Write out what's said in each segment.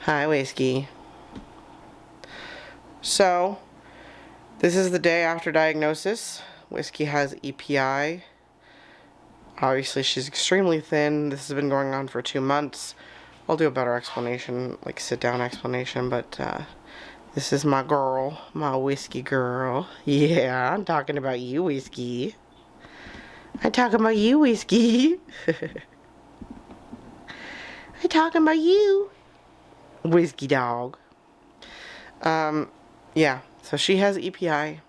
Hi, Whiskey. So, this is the day after diagnosis. Whiskey has EPI. Obviously, she's extremely thin. This has been going on for 2 months. I'll do a better explanation, like sit-down explanation, but this is my girl, my Whiskey girl. Yeah, I'm talking about you, Whiskey. I'm talking about you, Whiskey. I'm talking about you, Whiskey dog. Yeah, so she has EPI.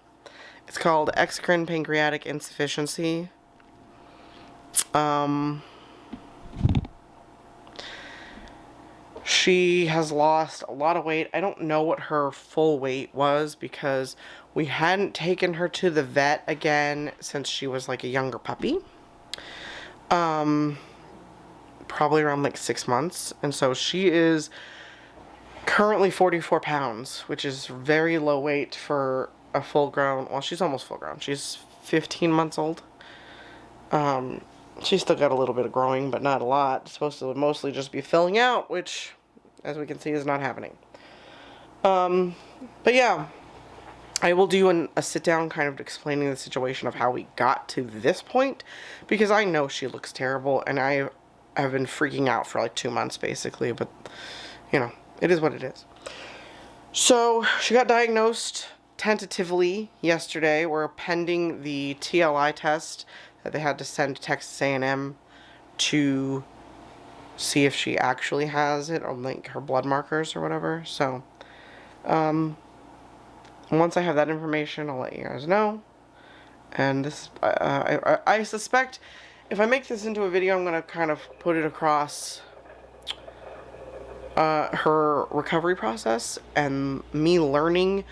It's called Exocrine Pancreatic Insufficiency. She has lost a lot of weight. I don't know what her full weight was because we hadn't taken her to the vet again since she was like a younger puppy. Probably around like 6 months. And so she is currently 44 pounds, which is very low weight for a full grown, well, she's almost full grown. She's 15 months old. She's still got a little bit of growing, but not a lot. It's supposed to mostly just be filling out, which, as we can see, is not happening. But yeah, I will do a sit-down kind of explaining the situation of how we got to this point, because I know she looks terrible, and I've been freaking out for like 2 months, basically, but, you know, it is what it is. So, she got diagnosed tentatively yesterday. We're pending the TLI test that they had to send to Texas A&M to see if she actually has it, or like her blood markers or whatever. So, once I have that information, I'll let you guys know. And this, I suspect, if I make this into a video, I'm going to kind of put it across her recovery process and me learning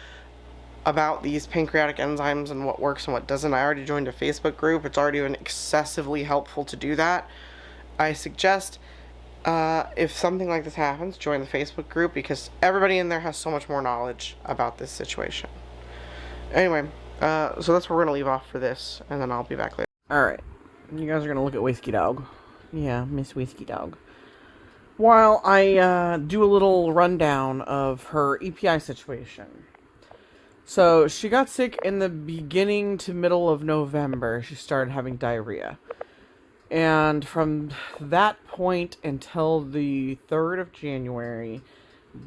about these pancreatic enzymes and what works and what doesn't. I already joined a Facebook group. It's already been excessively helpful to do that. I suggest if something like this happens, join the Facebook group because everybody in there has so much more knowledge about this situation. Anyway, so that's where we're going to leave off for this, and then I'll be back later. Alright, you guys are going to look at Whiskey Dog. Yeah, Miss Whiskey Dog. While I do a little rundown of her EPI situation. So, she got sick in the beginning to middle of November. She started having diarrhea. And from that point until the 3rd of January,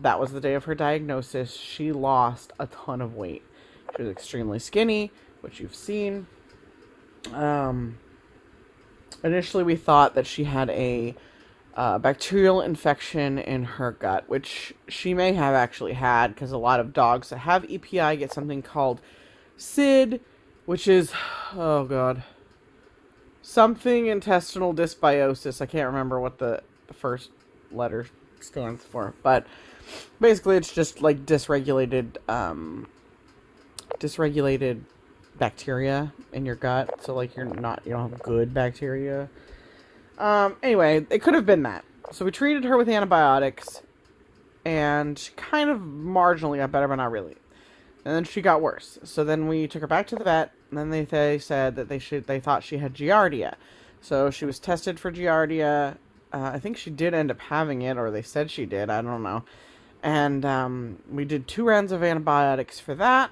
that was the day of her diagnosis, she lost a ton of weight. She was extremely skinny, which you've seen. Initially, we thought that she had a bacterial infection in her gut, which she may have actually had, because a lot of dogs that have EPI get something called SID, which is, oh god, something intestinal dysbiosis. I can't remember what the first letter stands for, but basically it's just like dysregulated bacteria in your gut. So like you don't have good bacteria. Anyway, it could have been that. So we treated her with antibiotics, and she kind of marginally got better, but not really. And then she got worse. So then we took her back to the vet, and then they said that they thought she had Giardia. So she was tested for Giardia. I think she did end up having it, or they said she did. I don't know. And we did 2 rounds of antibiotics for that.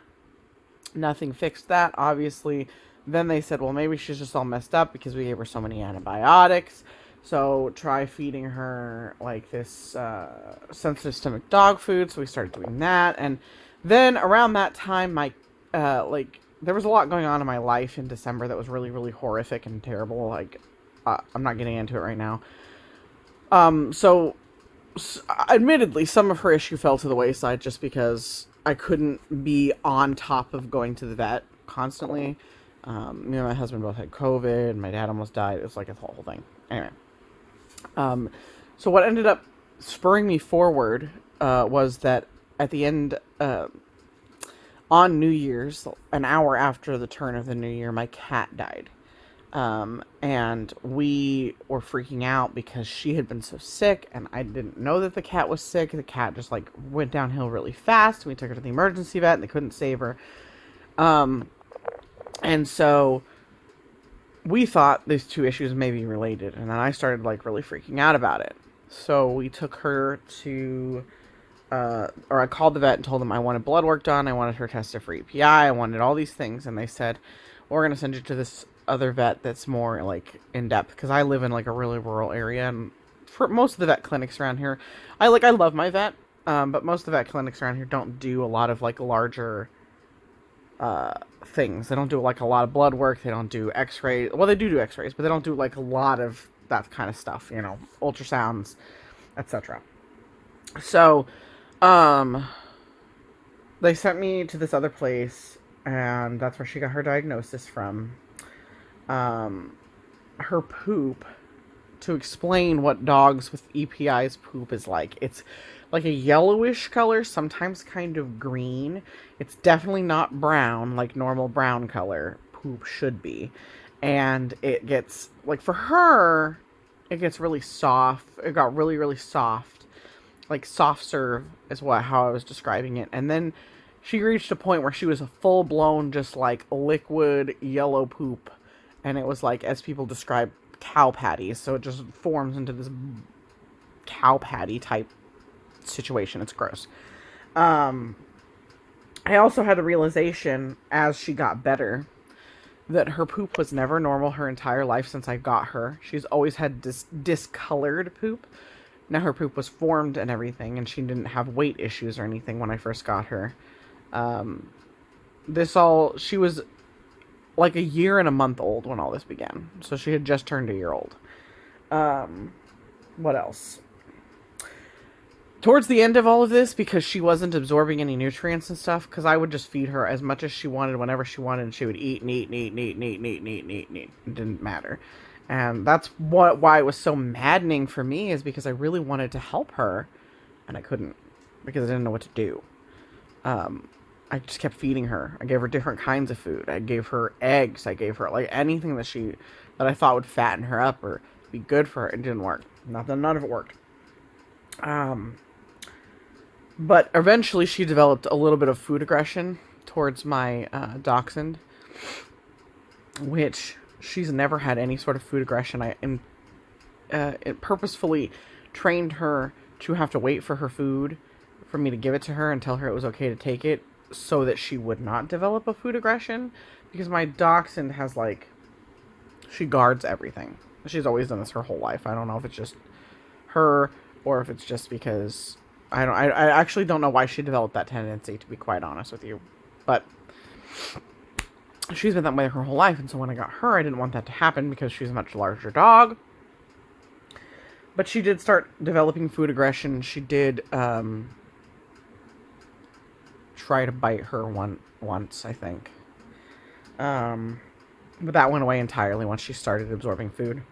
Nothing fixed that, obviously. Then they said, well, maybe she's just all messed up because we gave her so many antibiotics. So try feeding her like this sensitive stomach dog food. So we started doing that. And then around that time, there was a lot going on in my life in December that was really, really horrific and terrible. Like, I'm not getting into it right now. Admittedly, some of her issue fell to the wayside just because I couldn't be on top of going to the vet constantly. Me and my husband both had COVID. My dad almost died. It was like a whole thing. Anyway. So what ended up spurring me forward was that at the end, on New Year's, an hour after the turn of the new year, my cat died. And we were freaking out because she had been so sick, and I didn't know that the cat was sick. The cat just, like, went downhill really fast. We took her to the emergency vet, and they couldn't save her. And so we thought these 2 issues may be related, and then I started, like, really freaking out about it. So we took her to or I called the vet and told them I wanted blood work done. I wanted her tested for EPI. I wanted all these things. And they said, we're going to send you to this other vet that's more like in depth. Because I live in like a really rural area. And for most of the vet clinics around here, I love my vet. But most of the vet clinics around here don't do a lot of like larger things. They don't do like a lot of blood work. They don't do x-rays. Well, they do x-rays, but they don't do like a lot of that kind of stuff, you know, ultrasounds, etc. So, they sent me to this other place, and that's where she got her diagnosis from. Her poop, to explain what dogs with EPI's poop is like. It's like a yellowish color, sometimes kind of green. It's definitely not brown, like normal brown color poop should be. And it gets, like for her, it gets really soft. It got really, really soft. Like soft serve is how I was describing it. And then she reached a point where she was a full-blown, just like liquid yellow poop. And it was like, as people describe, cow patties. So it just forms into this cow patty type situation. It's gross. I also had a realization as she got better that her poop was never normal her entire life since I got her. She's always had discolored poop. Now her poop was formed and everything, and she didn't have weight issues or anything when I first got her. She was like a year and a month old when all this began. So she had just turned a year old. What else? Towards the end of all of this, because she wasn't absorbing any nutrients and stuff, because I would just feed her as much as she wanted, whenever she wanted, and she would eat and eat and eat and eat and eat and eat and eat and eat and eat. It didn't matter. And that's why it was so maddening for me, is because I really wanted to help her, and I couldn't, because I didn't know what to do. I just kept feeding her. I gave her different kinds of food. I gave her eggs. I gave her like anything that I thought would fatten her up or be good for her. It didn't work. None of it worked. But eventually she developed a little bit of food aggression towards my dachshund, which she's never had any sort of food aggression. It purposefully trained her to have to wait for her food for me to give it to her and tell her it was okay to take it, so that she would not develop a food aggression. Because my dachshund has she guards everything. She's always done this her whole life. I don't know if it's just her or if it's just because I actually don't know why she developed that tendency, to be quite honest with you. But she's been that way her whole life, and so when I got her, I didn't want that to happen because she's a much larger dog. But she did start developing food aggression. She did try to bite her once, I think. But that went away entirely once she started absorbing food.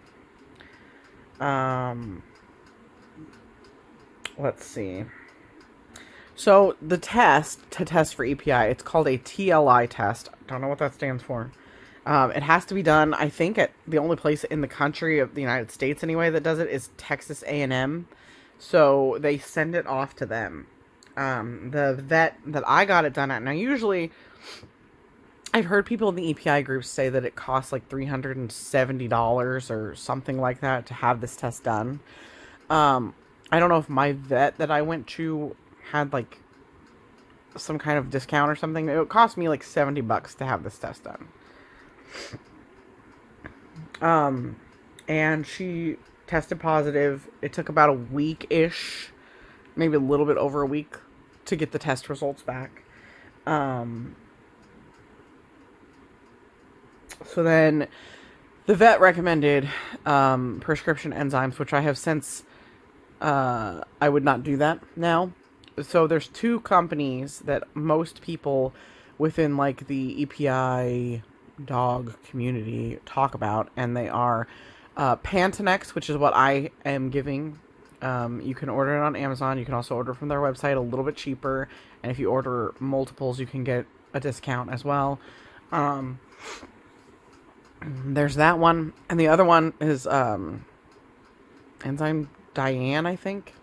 Let's see. So the test to test for EPI, it's called a TLI test. Don't know what that stands for. It has to be done, I think, at the only place in the country of the United States anyway that does it is Texas A&M. So they send it off to them. The vet that I got it done at, now usually I've heard people in the EPI groups say that it costs like $370 or something like that to have this test done. I don't know if my vet that I went to had like some kind of discount or something. It cost me like $70 to have this test done. And she tested positive. It took about a week-ish, maybe a little bit over a week, to get the test results back. So then the vet recommended prescription enzymes, which I have since I would not do that now. So there's two companies that most people within like the EPI dog community talk about, and they are Pantonex, which is what I am giving. You can order it on Amazon. You can also order from their website a little bit cheaper, and if you order multiples, you can get a discount as well. There's that one, and the other one is Enzyme Diane, I think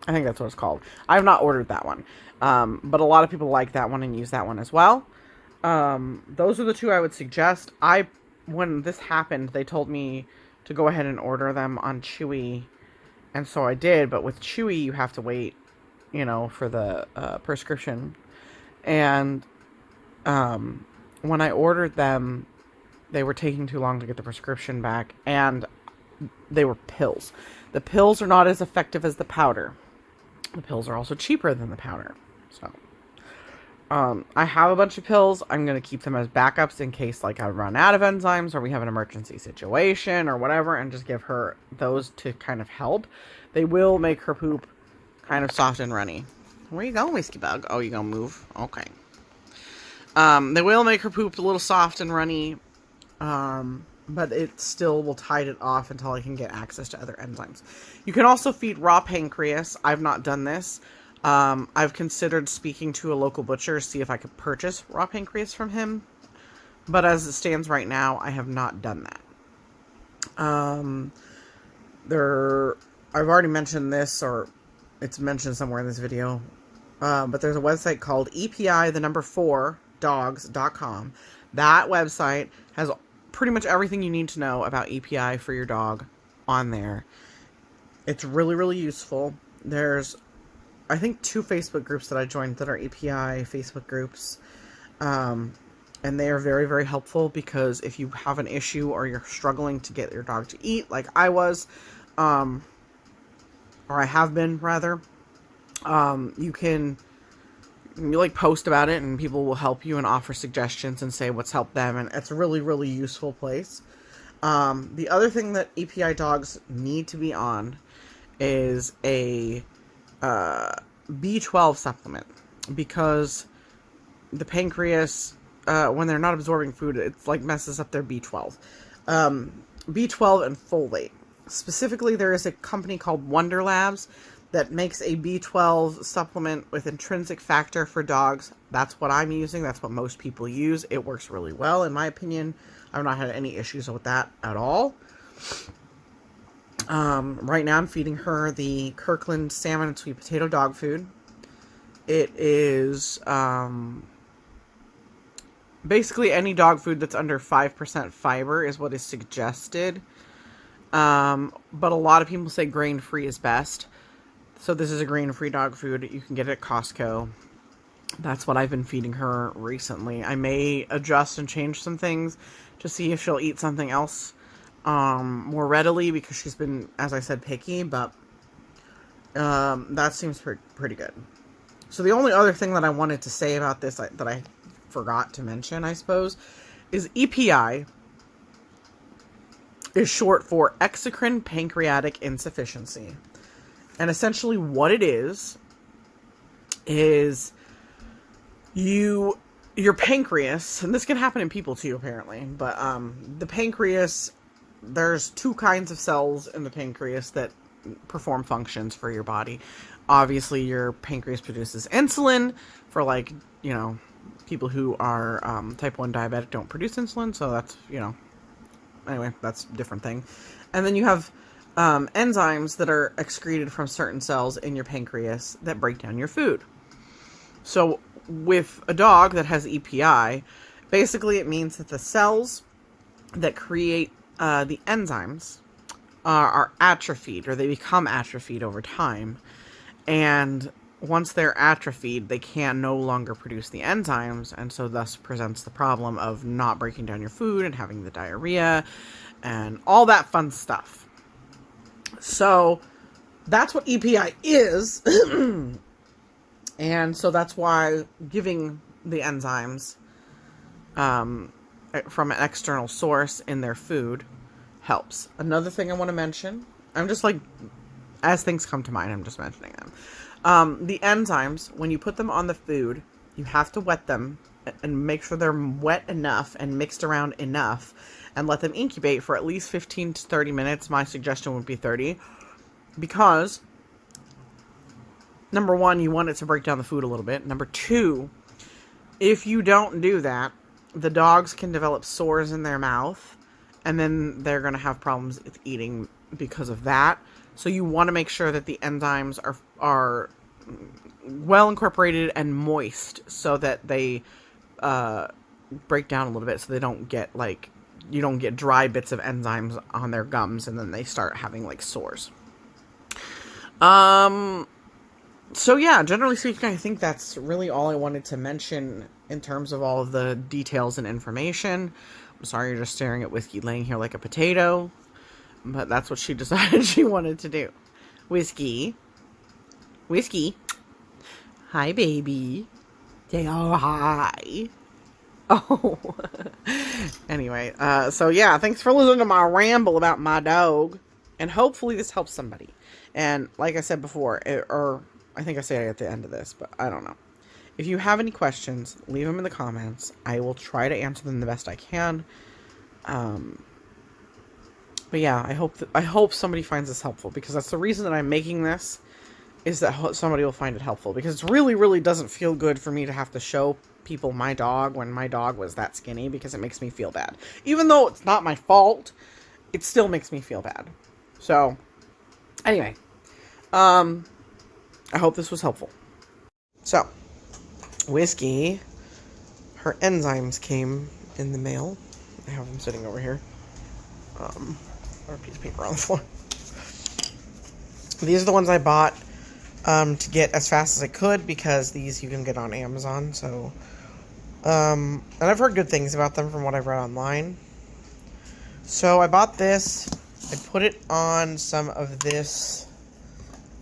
that's what it's called. I have not ordered that one, but a lot of people like that one and use that one as well. Those are the two I would suggest. When this happened, they told me to go ahead and order them on Chewy, and so I did, but with Chewy, you have to wait you know, for the prescription. And when I ordered them, they were taking too long to get the prescription back, and they were pills. The pills are not as effective as the powder. The pills are also cheaper than the powder. So, I have a bunch of pills. I'm going to keep them as backups in case, like, I run out of enzymes or we have an emergency situation or whatever, and just give her those to kind of help. They will make her poop kind of soft and runny. Where you going, Whiskey Bug? Oh, you gonna move? Okay. They will make her poop a little soft and runny, but it still will tide it off until I can get access to other enzymes. You can also feed raw pancreas. I've not done this. I've considered speaking to a local butcher to see if I could purchase raw pancreas from him, but as it stands right now, I have not done that. I've already mentioned this, or it's mentioned somewhere in this video, but there's a website called EPI, the number 4, dogs.com. That website has pretty much everything you need to know about EPI for your dog on there. It's really, really useful. There's, I think, 2 Facebook groups that I joined that are EPI Facebook groups. And they are very, very helpful, because if you have an issue or you're struggling to get your dog to eat, like I was, or I have been, rather, you like post about it and people will help you and offer suggestions and say what's helped them, and it's a really, really useful place. The other thing that EPI dogs need to be on is a B12 supplement, because the pancreas, when they're not absorbing food, it's like messes up their B12. B12 and folate. Specifically, there is a company called Wonder Labs that makes a B12 supplement with intrinsic factor for dogs. That's what I'm using. That's what most people use. It works really well, in my opinion. I've not had any issues with that at all. Right now I'm feeding her the Kirkland salmon and sweet potato dog food. It is basically any dog food that's under 5% fiber is what is suggested. But a lot of people say grain-free is best. So this is a grain-free dog food. You can get it at Costco. That's what I've been feeding her recently. I may adjust and change some things to see if she'll eat something else more readily, because she's been, as I said, picky, but that seems pretty good. So the only other thing that I wanted to say about this that I forgot to mention, I suppose, is EPI is short for Exocrine Pancreatic Insufficiency. And essentially what it is your pancreas, and this can happen in people too, apparently, but the pancreas, there's 2 kinds of cells in the pancreas that perform functions for your body. Obviously, your pancreas produces insulin for, like, you know, people who are type 1 diabetic don't produce insulin, so that's, you know, anyway, that's a different thing. And then you have enzymes that are excreted from certain cells in your pancreas that break down your food. So with a dog that has EPI, basically it means that the cells that create the enzymes are atrophied, or they become atrophied over time. And once they're atrophied, they can no longer produce the enzymes, and so thus presents the problem of not breaking down your food and having the diarrhea and all that fun stuff. So that's what EPI is. And so that's why giving the enzymes from an external source in their food helps. Another thing I want to mention, I'm just like, as things come to mind, I'm just mentioning them. The enzymes, when you put them on the food, you have to wet them and make sure they're wet enough and mixed around enough, and let them incubate for at least 15 to 30 minutes. My suggestion would be 30, because number 1, you want it to break down the food a little bit. Number 2, if you don't do that, the dogs can develop sores in their mouth, and then they're going to have problems with eating because of that. So you want to make sure that the enzymes are well incorporated and moist, so that they break down a little bit, so they don't get, like, you don't get dry bits of enzymes on their gums and then they start having, like, sores. So yeah, generally speaking, I think that's really all I wanted to mention in terms of all of the details and information. I'm sorry you're just staring at Whiskey laying here like a potato, but that's what she decided she wanted to do. Whiskey. Whiskey. Hi, baby. Say oh hi. Oh. Anyway, so yeah, thanks for listening to my ramble about my dog. And hopefully this helps somebody. And like I said before, or I think I say it at the end of this, but I don't know. If you have any questions, leave them in the comments. I will try to answer them the best I can. But yeah, I hope somebody finds this helpful, because that's the reason that I'm making this, is that somebody will find it helpful, because it really, really doesn't feel good for me to have to show people my dog when my dog was that skinny, because it makes me feel bad. Even though it's not my fault, it still makes me feel bad. So, anyway, I hope this was helpful. So, Whiskey, her enzymes came in the mail. I have them sitting over here. Or a piece of paper on the floor. These are the ones I bought to get as fast as I could, because these you can get on Amazon. So, and I've heard good things about them from what I've read online. So I bought this. I put it on some of this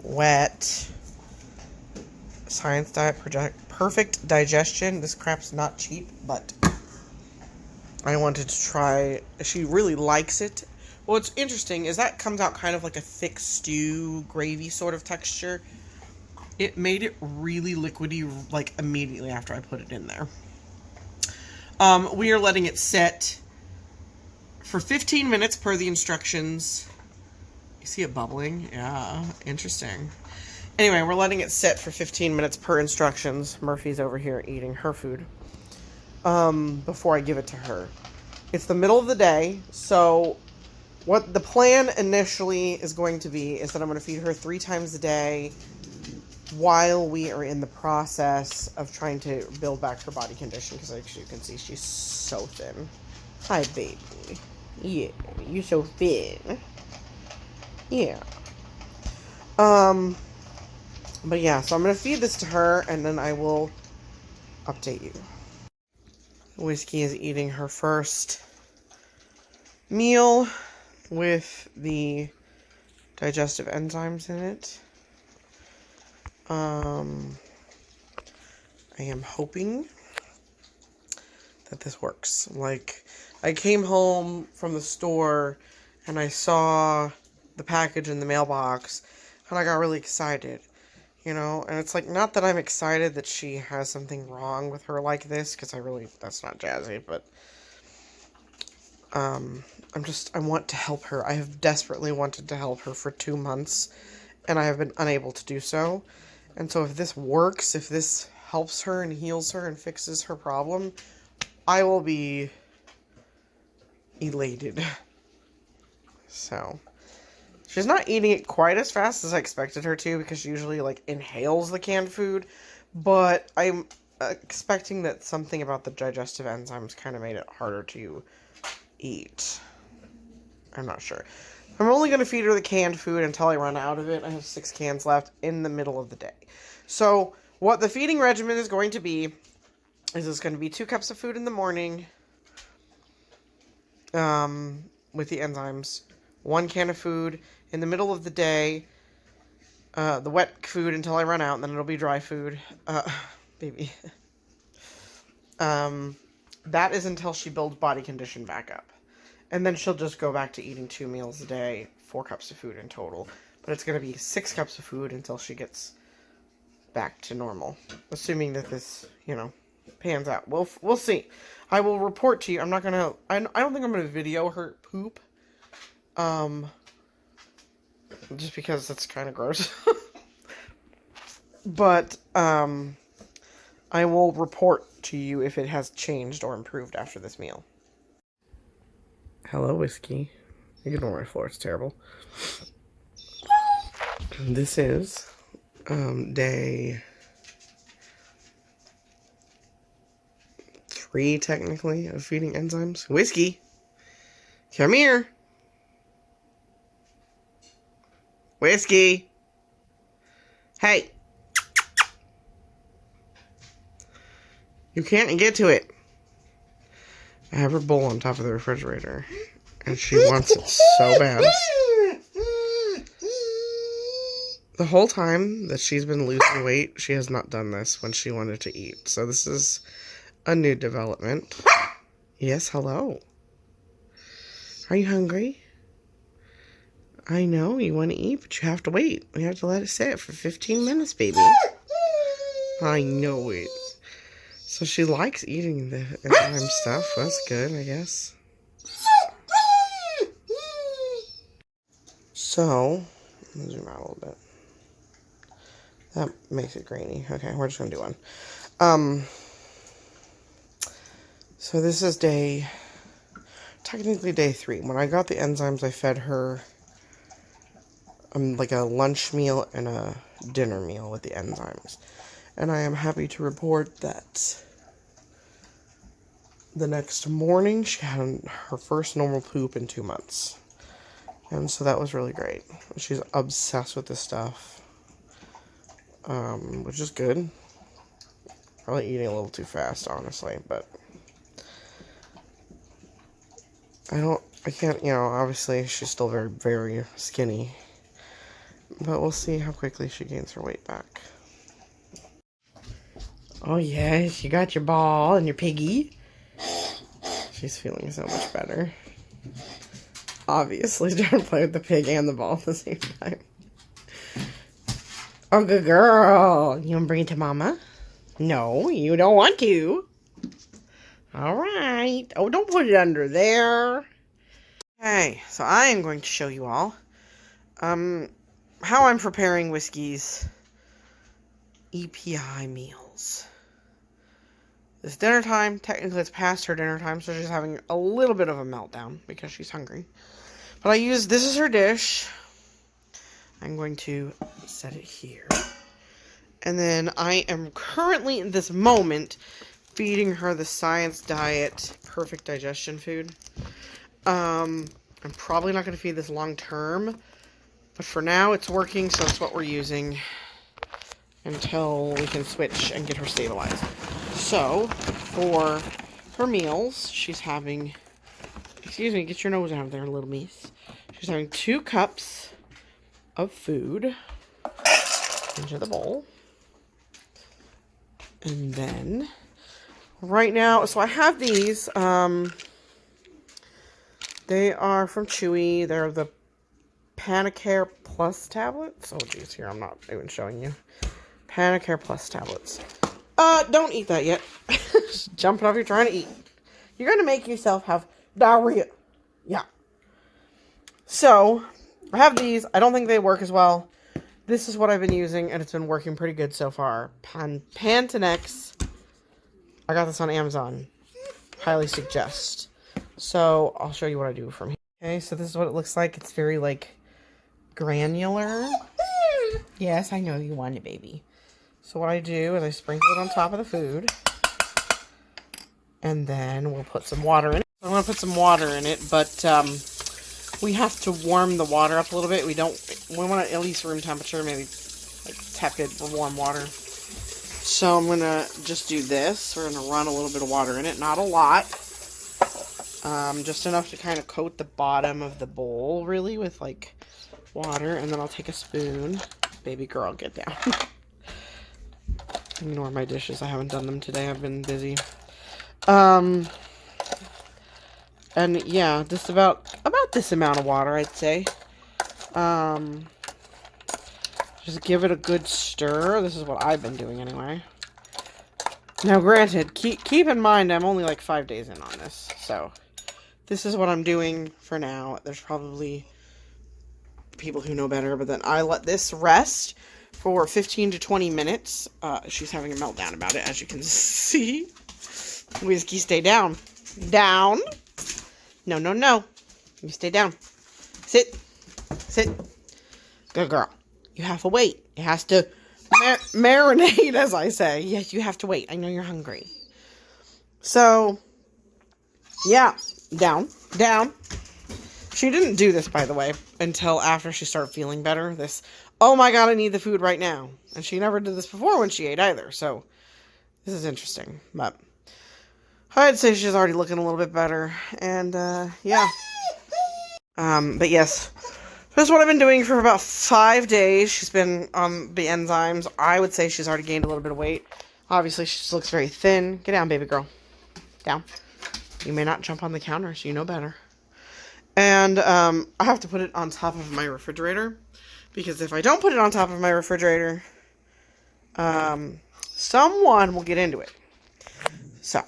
wet Science Diet Perfect Digestion. This crap's not cheap, but I wanted to try. She really likes it. What's interesting is that comes out kind of like a thick stew, gravy sort of texture. It made it really liquidy, like, immediately after I put it in there. We are letting it set for 15 minutes per the instructions. You see it bubbling? Yeah, interesting. Anyway, we're letting it set for 15 minutes per instructions. Murphy's over here eating her food. Before I give it to her. It's the middle of the day, so what the plan initially is going to be is that I'm going to feed her 3 times a day while we are in the process of trying to build back her body condition, because as you can see, she's so thin. Hi, baby. Yeah, you're so thin. Yeah. But yeah, so I'm going to feed this to her, and then I will update you. Whiskey is eating her first meal with the digestive enzymes in it. I am hoping that this works. Like, I came home from the store and I saw the package in the mailbox and I got really excited, you know? And it's like, not that I'm excited that she has something wrong with her like this, because that's not jazzy, but I want to help her. I have desperately wanted to help her for 2 months, and I have been unable to do so. And so if this works, if this helps her and heals her and fixes her problem, I will be elated. So, she's not eating it quite as fast as I expected her to, because she usually, like, inhales the canned food, but I'm expecting that something about the digestive enzymes kind of made it harder to eat. I'm not sure. I'm only going to feed her the canned food until I run out of it. I have 6 cans left in the middle of the day. So, what the feeding regimen is going to be is it's going to be 2 cups of food in the morning, with the enzymes, 1 can of food in the middle of the day, the wet food until I run out, and then it'll be dry food. Baby. That is until she builds body condition back up. And then she'll just go back to eating 2 meals a day, 4 cups of food in total. But it's going to be 6 cups of food until she gets back to normal. Assuming that this, pans out. We'll see. I will report to you. I'm not going to... I don't think I'm going to video her poop. Just because that's kind of gross. But, I will report to you if it has changed or improved after this meal. Hello, Whiskey. You can ignore my floor, it's terrible. This is, day 3, technically, of feeding enzymes. Whiskey! Come here! Whiskey! Hey! You can't get to it. I have her bowl on top of the refrigerator, and she wants it so bad. The whole time that she's been losing weight, she has not done this when she wanted to eat. So this is a new development. Yes, hello. Are you hungry? I know you want to eat, but you have to wait. We have to let it sit for 15 minutes, baby. I know it. So she likes eating the enzyme stuff. That's good, I guess. So, let me zoom out a little bit. That makes it grainy. Okay, we're just going to do one. So this is technically day 3. When I got the enzymes, I fed her like a lunch meal and a dinner meal with the enzymes. And I am happy to report that the next morning she had her first normal poop in 2 months. And so that was really great. She's obsessed with this stuff, which is good. Probably eating a little too fast, honestly, but I can't, obviously she's still very, very skinny. But we'll see how quickly she gains her weight back. Oh yes, you got your ball and your piggy. She's feeling so much better. Obviously trying to play with the pig and the ball at the same time. Oh, good girl. You want to bring it to Mama? No, you don't want to. Alright. Oh, don't put it under there. Okay, so I am going to show you all how I'm preparing Whiskey's EPI meals. It's dinner time. Technically, it's past her dinner time, so she's having a little bit of a meltdown because she's hungry. But this is her dish. I'm going to set it here. And then I am currently, in this moment, feeding her the Science Diet Perfect Digestion food. I'm probably not going to feed this long term. But for now, it's working, so it's what we're using until we can switch and get her stabilized. So, for her meals, she's having... Excuse me, get your nose out of there, little miss. She's having 2 cups of food into the bowl. And then, right now, so I have these. They are from Chewy. They're the Pancreatic Plus tablets. Oh, geez, here, I'm not even showing you. Pancreatic Plus tablets. Don't eat that yet. Just jumping off, you're trying to eat. You're going to make yourself have diarrhea. Yeah. So, I have these. I don't think they work as well. This is what I've been using, and it's been working pretty good so far. Pantenex. I got this on Amazon. Highly suggest. So, I'll show you what I do from here. Okay, so this is what it looks like. It's very, granular. Yes, I know you want it, baby. So what I do is I sprinkle it on top of the food. And then we'll put some water in it. I'm going to put some water in it, but we have to warm the water up a little bit. We want it at least room temperature, maybe tepid or warm water. So I'm going to just do this. We're going to run a little bit of water in it. Not a lot. Just enough to kind of coat the bottom of the bowl, really, with, water. And then I'll take a spoon. Baby girl, get down. Ignore my dishes. I haven't done them today. I've been busy. And yeah, just about this amount of water, I'd say. Just give it a good stir. This is what I've been doing anyway. Now, granted, keep in mind I'm only 5 days in on this, so this is what I'm doing for now. There's probably people who know better, but then I let this rest for 15 to 20 minutes. She's having a meltdown about it, as you can see. Whiskey, stay down. Down. No, no, no. You stay down. Sit. Sit. Good girl. You have to wait. It has to marinate, as I say. Yes, you have to wait. I know you're hungry. So, yeah. Down. Down. She didn't do this, by the way, until after she started feeling better. This, oh my god, I need the food right now. And she never did this before when she ate either. So, This is interesting, but I'd say she's already looking a little bit better, and, yeah. But yes, that's what I've been doing for about 5 days. She's been on the enzymes. I would say she's already gained a little bit of weight. Obviously, she just looks very thin. Get down, baby girl. Down. You may not jump on the counter, so you know better. And, I have to put it on top of my refrigerator, because if I don't put it on top of my refrigerator, someone will get into it. So,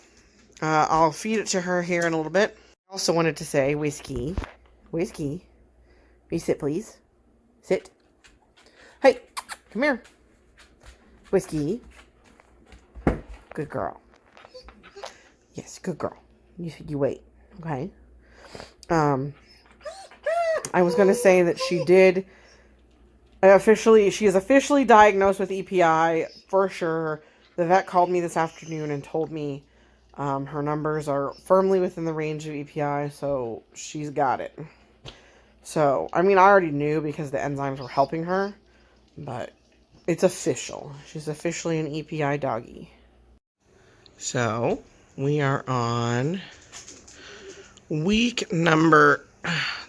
I'll feed it to her here in a little bit. I also wanted to say, Whiskey, will you sit, please? Sit. Hey, come here. Whiskey. Good girl. Yes, good girl. You wait, okay? I was gonna say that she is officially diagnosed with EPI, for sure. The vet called me this afternoon and told me her numbers are firmly within the range of EPI, so she's got it. So, I mean, I already knew because the enzymes were helping her, but it's official. She's officially an EPI doggy. So, we are on week number,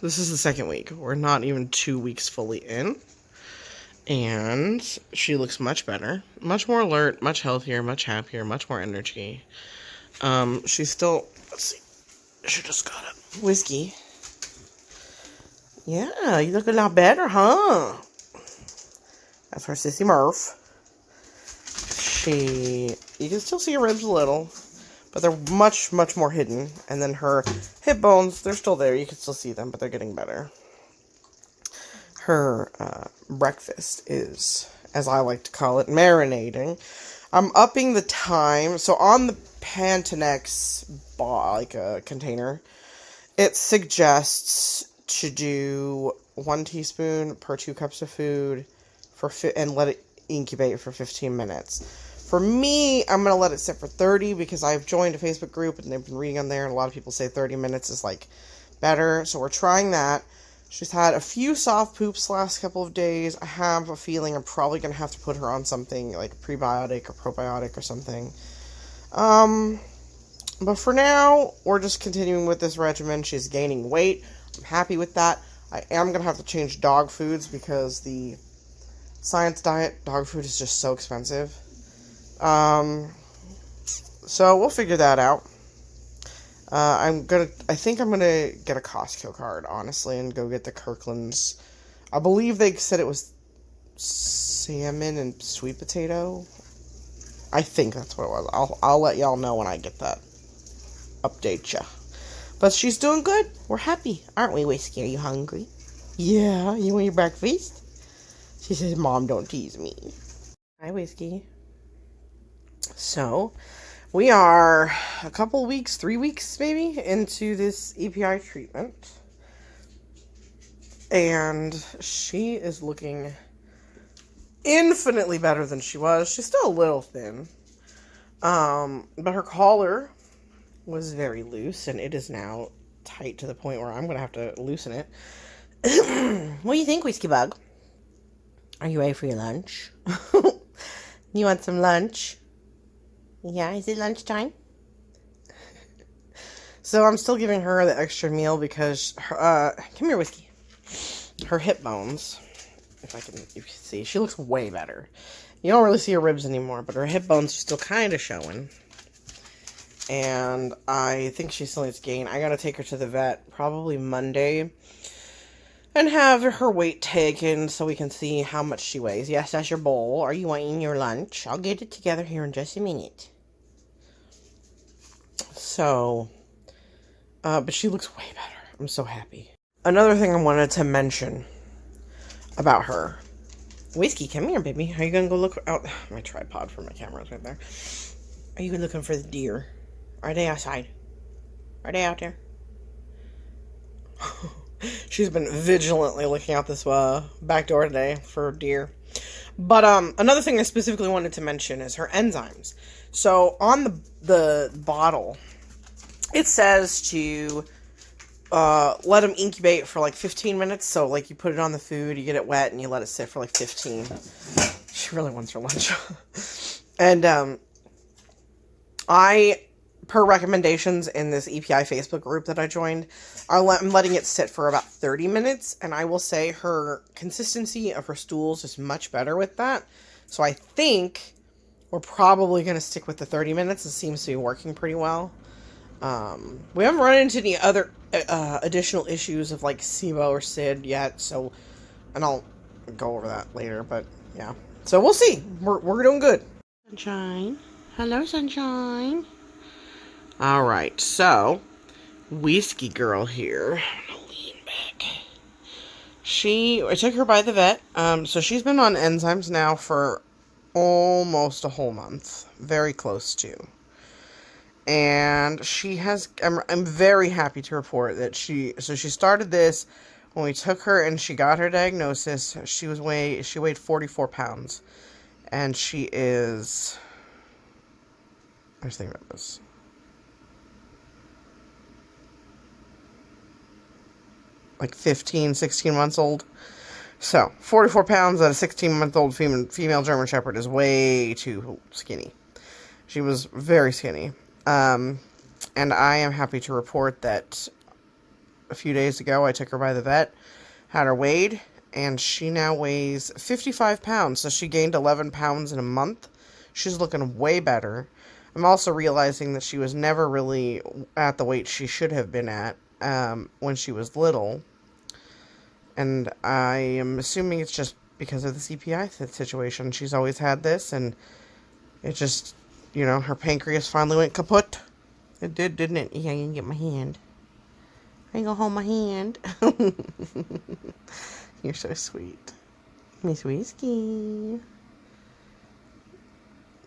this is the second week. We're not even 2 weeks fully in. And she looks much better, much more alert, much healthier, much happier, much more energy. She's still, let's see, she just got up. Whiskey. Yeah, you look a lot better, huh? That's her sissy Murph. You can still see her ribs a little, but they're much, much more hidden. And then her hip bones, they're still there. You can still see them, but they're getting better. Her breakfast is, as I like to call it, marinating. I'm upping the time. So on the Pantanex container, it suggests to do 1 teaspoon per 2 cups of food and let it incubate for 15 minutes. For me, I'm going to let it sit for 30 because I've joined a Facebook group and they've been reading on there, and a lot of people say 30 minutes is like better. So we're trying that. She's had a few soft poops last couple of days. I have a feeling I'm probably going to have to put her on something like a prebiotic or probiotic or something. But for now, we're just continuing with this regimen. She's gaining weight. I'm happy with that. I am going to have to change dog foods because the Science Diet dog food is just so expensive. So we'll figure that out. I think I'm gonna get a Costco card, honestly, and go get the Kirkland's. I believe they said it was salmon and sweet potato. I think that's what it was. I'll let y'all know when I get that. Update ya. But she's doing good. We're happy, aren't we, Whiskey? Are you hungry? Yeah, you want your breakfast? She says, Mom, don't tease me. Hi, Whiskey. So, we are a couple weeks, 3 weeks maybe, into this EPI treatment. And she is looking infinitely better than she was. She's still a little thin. But her collar was very loose, and it is now tight to the point where I'm going to have to loosen it. What do you think, Whiskey Bug? Are you ready for your lunch? You want some lunch? Yeah, is it lunchtime? So I'm still giving her the extra meal because, come here, Whiskey. Her hip bones, you can see, she looks way better. You don't really see her ribs anymore, but her hip bones are still kind of showing. And I think she still needs to gain. I gotta take her to the vet probably Monday and have her weight taken so we can see how much she weighs. Yes, that's your bowl. Are you eating your lunch? I'll get it together here in just a minute. So, but she looks way better. I'm so happy. Another thing I wanted to mention about her. Whiskey, come here, baby. Are you gonna go look out? My tripod for my camera is right there. Are you looking for the deer? Are they outside? Are they out there? She's been vigilantly looking out this back door today for deer. But another thing I specifically wanted to mention is her enzymes. So on the bottle, it says to let them incubate for like 15 minutes. So like you put it on the food, you get it wet, and you let it sit for like 15. She really wants her lunch. And Per recommendations in this EPI Facebook group that I joined, I'm letting it sit for about 30 minutes, and I will say her consistency of her stools is much better with that. So I think we're probably going to stick with the 30 minutes. It seems to be working pretty well. We haven't run into any other additional issues of like SIBO or SID yet, so, and I'll go over that later, but yeah. So we'll see. We're doing good. Sunshine. Hello, Sunshine. All right, so Whiskey Girl here. Lean back. I took her by the vet. So she's been on enzymes now for almost a whole month, very close to. And she has. I'm very happy to report that she started this when we took her and she got her diagnosis. She weighed 44 pounds, and she is. I was thinking about this. Like 15, 16 months old. So, 44 pounds at a 16-month-old female German Shepherd is way too skinny. She was very skinny. And I am happy to report that a few days ago I took her by the vet, had her weighed, and she now weighs 55 pounds. So she gained 11 pounds in a month. She's looking way better. I'm also realizing that she was never really at the weight she should have been at when she was little. And I am assuming it's just because of the EPI situation. She's always had this, and it just, her pancreas finally went kaput. It did, didn't it? Yeah, I can get my hand. I ain't gonna hold my hand. You're so sweet. Miss Whiskey.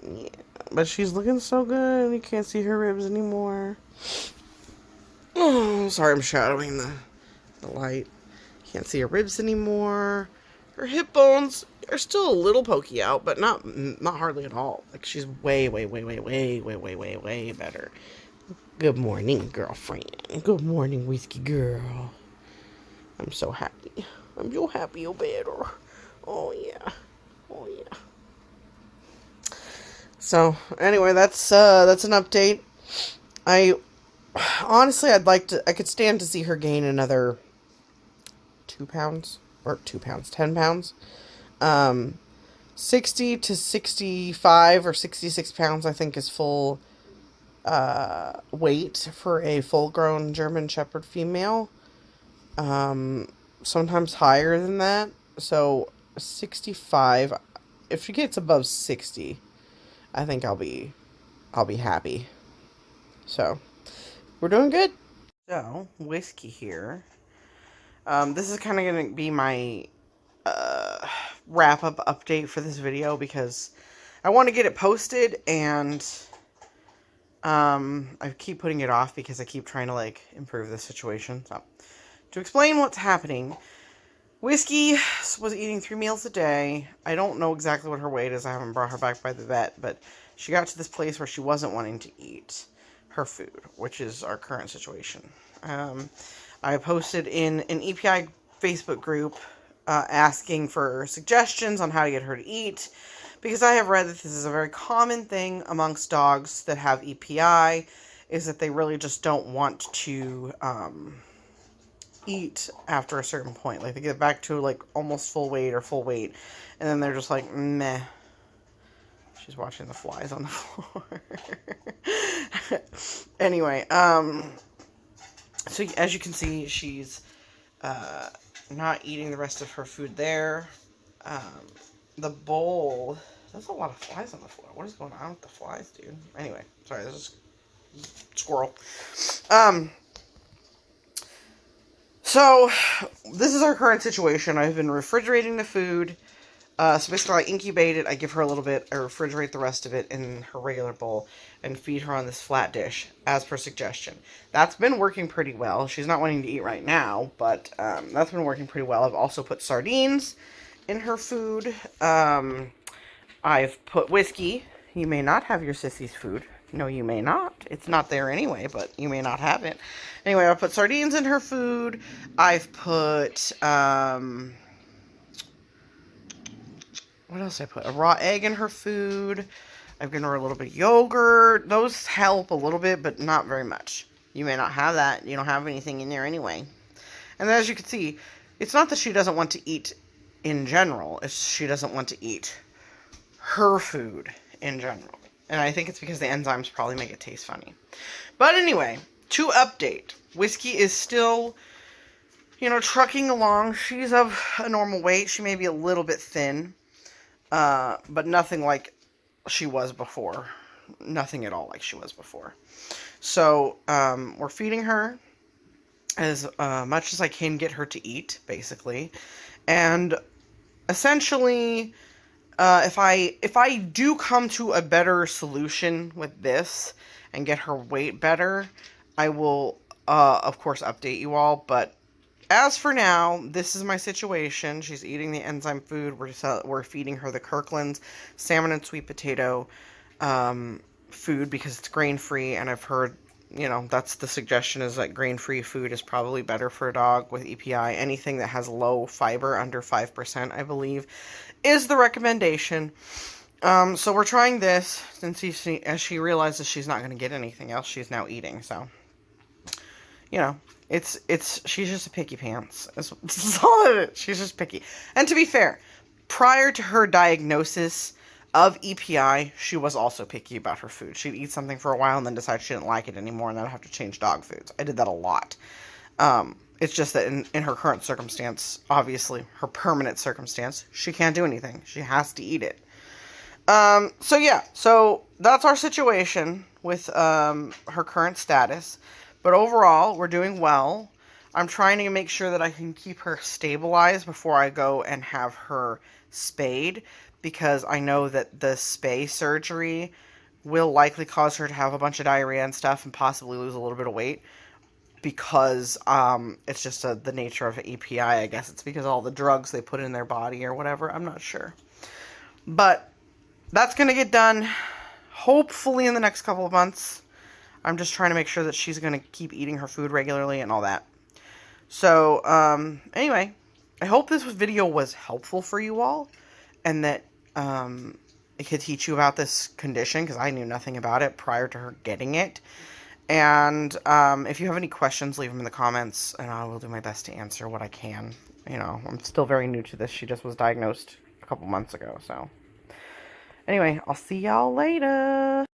Yeah, but she's looking so good. You can't see her ribs anymore. Oh, sorry, I'm shadowing the light. Can't see her ribs anymore. Her hip bones are still a little pokey out, but not hardly at all. Like, she's way better. Good morning, girlfriend. Good morning, Whiskey Girl. I'm so happy. I'm so happy you're better. Oh yeah. Oh yeah. So anyway, that's an update. Honestly, I could stand to see her gain another 10 pounds. 60 to 65 or 66 pounds, I think, is full weight for a full-grown German Shepherd female. Sometimes higher than that. So 65. If she gets above 60, I think I'll be happy. So we're doing good. So Whiskey here. This is kind of going to be my wrap-up update for this video because I want to get it posted, and I keep putting it off because I keep trying to, improve the situation. So, to explain what's happening, Whiskey was eating 3 meals a day. I don't know exactly what her weight is. I haven't brought her back by the vet, but she got to this place where she wasn't wanting to eat her food, which is our current situation. I posted in an EPI Facebook group asking for suggestions on how to get her to eat, because I have read that this is a very common thing amongst dogs that have EPI, is that they really just don't want to eat after a certain point. Like, they get back to, almost full weight, and then they're just like, meh. She's watching the flies on the floor. Anyway, so as you can see, she's not eating the rest of her food there. The bowl, there's a lot of flies on the floor. What is going on with the flies, dude? Anyway, sorry, this is squirrel. So this is our current situation. I've been refrigerating the food. So basically, I incubate it, I give her a little bit, I refrigerate the rest of it in her regular bowl, and feed her on this flat dish, as per suggestion. That's been working pretty well. She's not wanting to eat right now, but that's been working pretty well. I've also put sardines in her food. I've put Whiskey. You may not have your sissy's food. No, you may not. It's not there anyway, but you may not have it. Anyway, I've put sardines in her food. I've put... what else did I put? A raw egg in her food. I've given her a little bit of yogurt. Those help a little bit, but not very much. You may not have that. You don't have anything in there anyway. And as you can see, it's not that she doesn't want to eat in general. It's she doesn't want to eat her food in general. And I think it's because the enzymes probably make it taste funny. But anyway, to update, Whiskey is still, trucking along. She's of a normal weight. She may be a little bit thin, but nothing like she was before. Nothing at all like she was before. So, we're feeding her as much as I can get her to eat, basically. And essentially, if I do come to a better solution with this and get her weight better, I will, of course, update you all. But as for now, this is my situation. She's eating the enzyme food. We're feeding her the Kirkland's salmon and sweet potato food because it's grain-free, and I've heard, that's the suggestion, is that grain-free food is probably better for a dog with EPI. Anything that has low fiber, under 5%, I believe, is the recommendation. So we're trying this, since as she realizes she's not going to get anything else, she's now eating, so, she's just a picky pants. That's all it is. She's just picky. And to be fair, prior to her diagnosis of EPI, she was also picky about her food. She'd eat something for a while and then decide she didn't like it anymore, and then I'd have to change dog foods. I did that a lot. It's just that in her current circumstance, obviously, her permanent circumstance, she can't do anything. She has to eat it. So that's our situation with her current status. But overall, we're doing well. I'm trying to make sure that I can keep her stabilized before I go and have her spayed, because I know that the spay surgery will likely cause her to have a bunch of diarrhea and stuff and possibly lose a little bit of weight, because it's just the nature of EPI. I guess it's because of all the drugs they put in their body or whatever. I'm not sure. But that's going to get done hopefully in the next couple of months. I'm just trying to make sure that she's going to keep eating her food regularly and all that. So, anyway, I hope this video was helpful for you all, and that it could teach you about this condition, because I knew nothing about it prior to her getting it. And if you have any questions, leave them in the comments, and I will do my best to answer what I can. I'm still very new to this. She just was diagnosed a couple months ago, so. Anyway, I'll see y'all later.